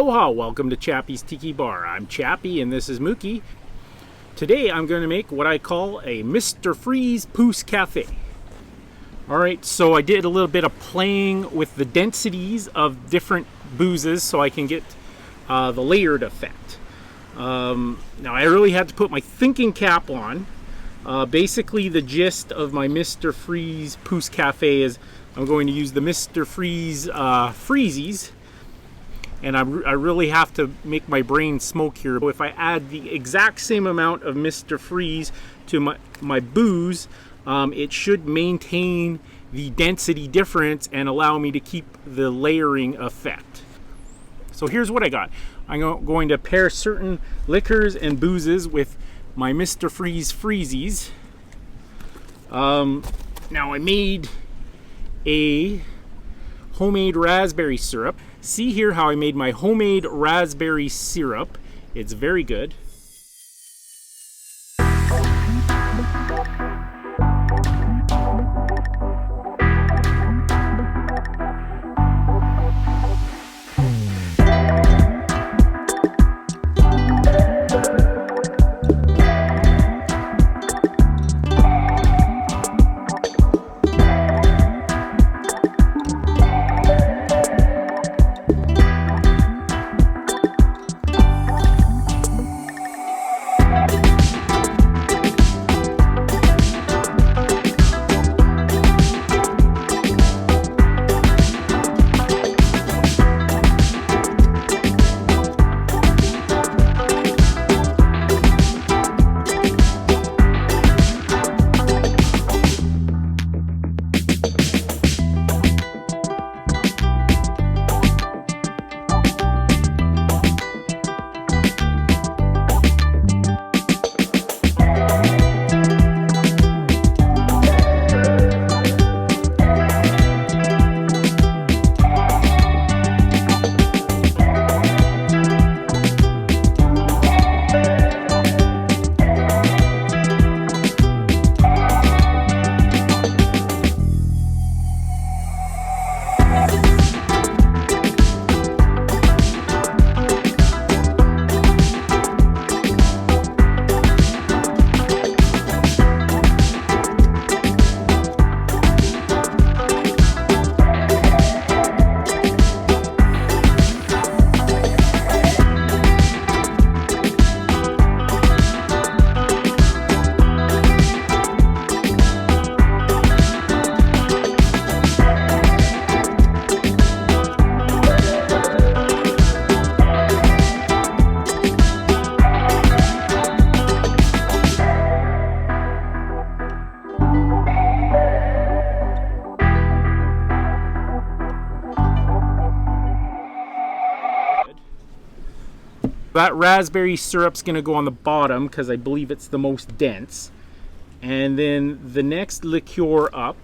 Aloha, welcome to Chappie's Tiki Bar. I'm Chappie and this is Mookie. Today I'm going to make what I call a Mr. Freeze Pousse Cafe. Alright, so I did a little bit of playing with the densities of different boozes so I can get the layered effect. Now I really had to put my thinking cap on. Basically the gist of my Mr. Freeze Pousse Cafe is I'm going to use the Mr. Freeze Freezies. And I really have to make my brain smoke here. If I add the exact same amount of Mr. Freeze to my booze, it should maintain the density difference and allow me to keep the layering effect. So here's what I got. I'm going to pair certain liquors and boozes with my Mr. Freeze Freezies. Now I made a homemade raspberry syrup. See here how I made my homemade raspberry syrup. It's very good. That raspberry syrup's going to go on the bottom because I believe it's the most dense. And then the next liqueur up,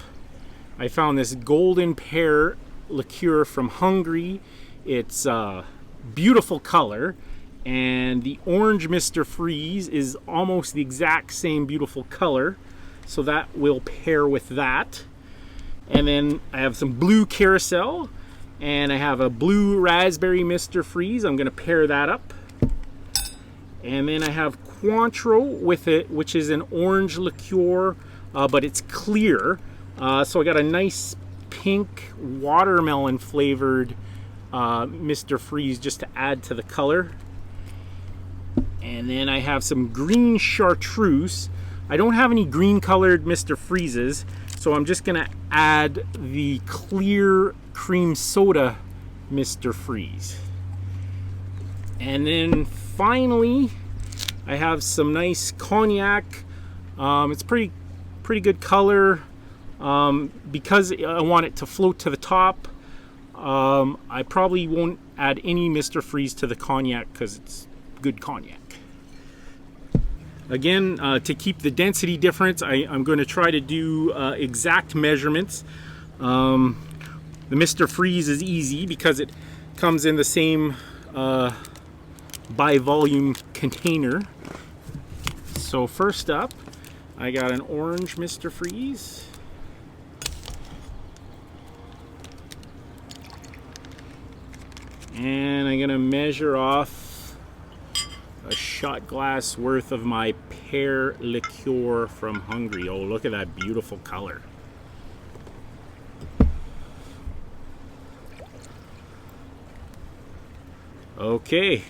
I found this golden pear liqueur from Hungary. It's a beautiful color. And the orange Mr. Freeze is almost the exact same beautiful color. So that will pair with that. And then I have some blue carousel. And I have a blue raspberry Mr. Freeze. I'm going to pair that up. And then I have Cointreau with it, which is an orange liqueur, but it's clear. So I got a nice pink watermelon flavored Mr. Freeze just to add to the color. And then I have some green Chartreuse. I don't have any green colored Mr. Freezes, so I'm just gonna add the clear cream soda Mr. Freeze. And then finally, I have some nice Cognac. It's pretty good color. Because I want it to float to the top, I probably won't add any Mr. Freeze to the Cognac because it's good Cognac. Again, to keep the density difference, I'm going to try to do exact measurements. The Mr. Freeze is easy because it comes in the same by volume container. So first up, I got an orange Mr. Freeze. And I'm gonna measure off a shot glass worth of my Pear liqueur from Hungary. Oh, look at that beautiful color. Okay,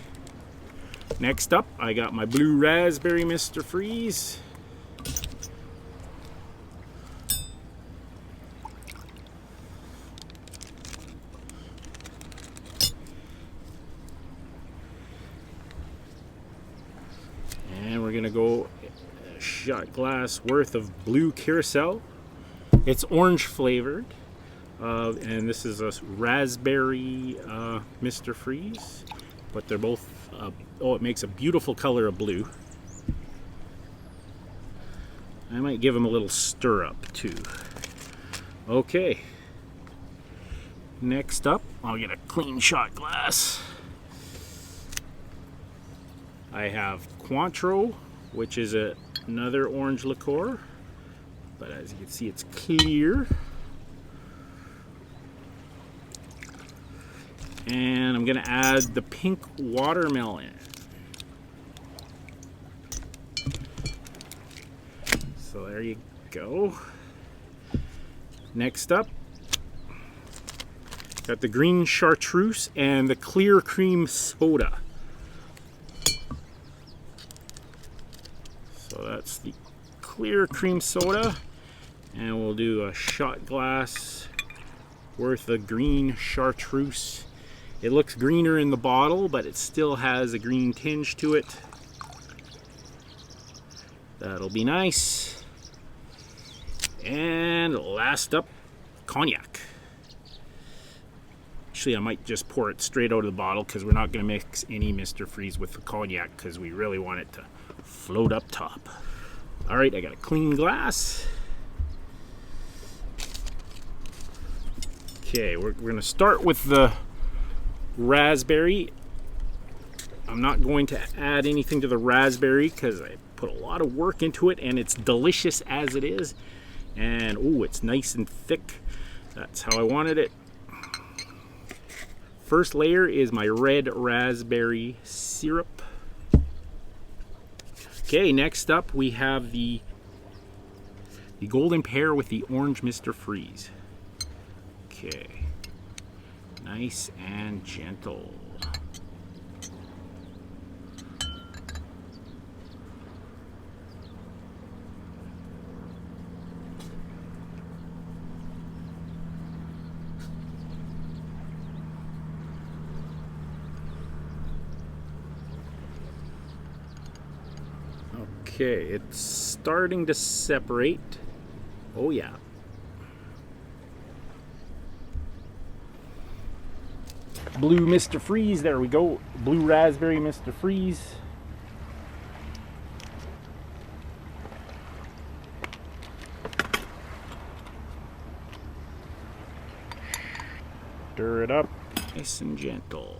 next up I got my blue raspberry Mr. Freeze. And we're gonna go a shot glass worth of blue Curacao. It's orange flavored. And this is a raspberry Mr. Freeze, but they're both, oh, it makes a beautiful color of blue. I might give them a little stir up too. Okay, next up, I'll get a clean shot glass. I have Cointreau, which is another orange liqueur, but as you can see, it's clear. And I'm gonna add the pink watermelon. So there you go. Next up, got the green Chartreuse and the clear cream soda. So that's the clear cream soda. And we'll do a shot glass worth of green Chartreuse. It looks greener in the bottle, but it still has a green tinge to it. That'll be nice. And last up, Cognac. Actually, I might just pour it straight out of the bottle because we're not going to mix any Mr. Freeze with the Cognac because we really want it to float up top. All right, I got a clean glass. Okay, we're going to start with the raspberry. I'm not going to add anything to the raspberry because I put a lot of work into it and it's delicious as it is. And oh, it's nice and thick. That's how I wanted it. First layer is my red raspberry syrup. Okay, next up we have the golden pear with the orange Mr. Freeze. Okay. Nice and gentle. Okay, it's starting to separate. Oh yeah. Blue Mr. Freeze, there we go. Blue raspberry Mr. Freeze. Stir it up, nice and gentle.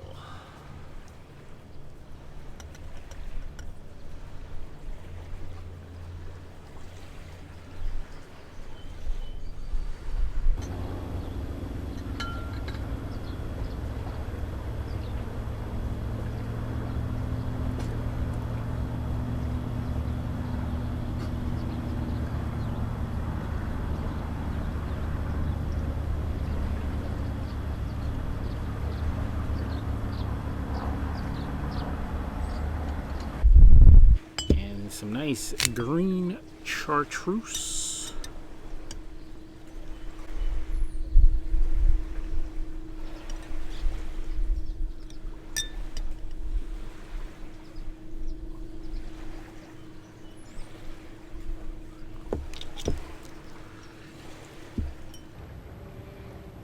Some nice green Chartreuse.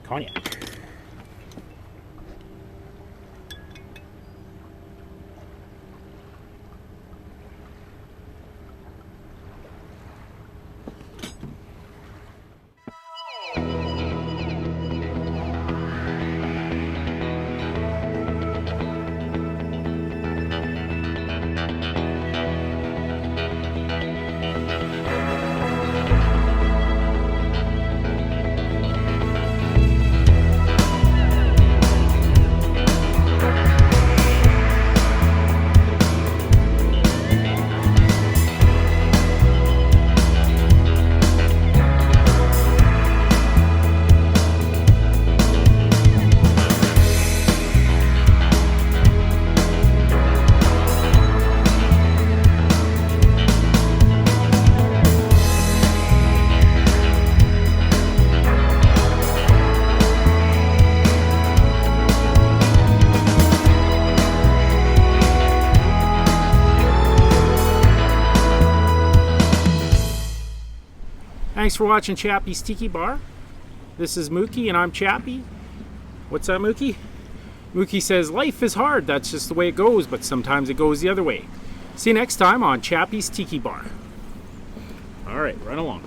Cognac. Thanks for watching Chappie's Tiki Bar. This is Mookie and I'm Chappie. What's that, Mookie? Mookie says, life is hard. That's just the way it goes, but sometimes it goes the other way. See you next time on Chappie's Tiki Bar. All right, run along.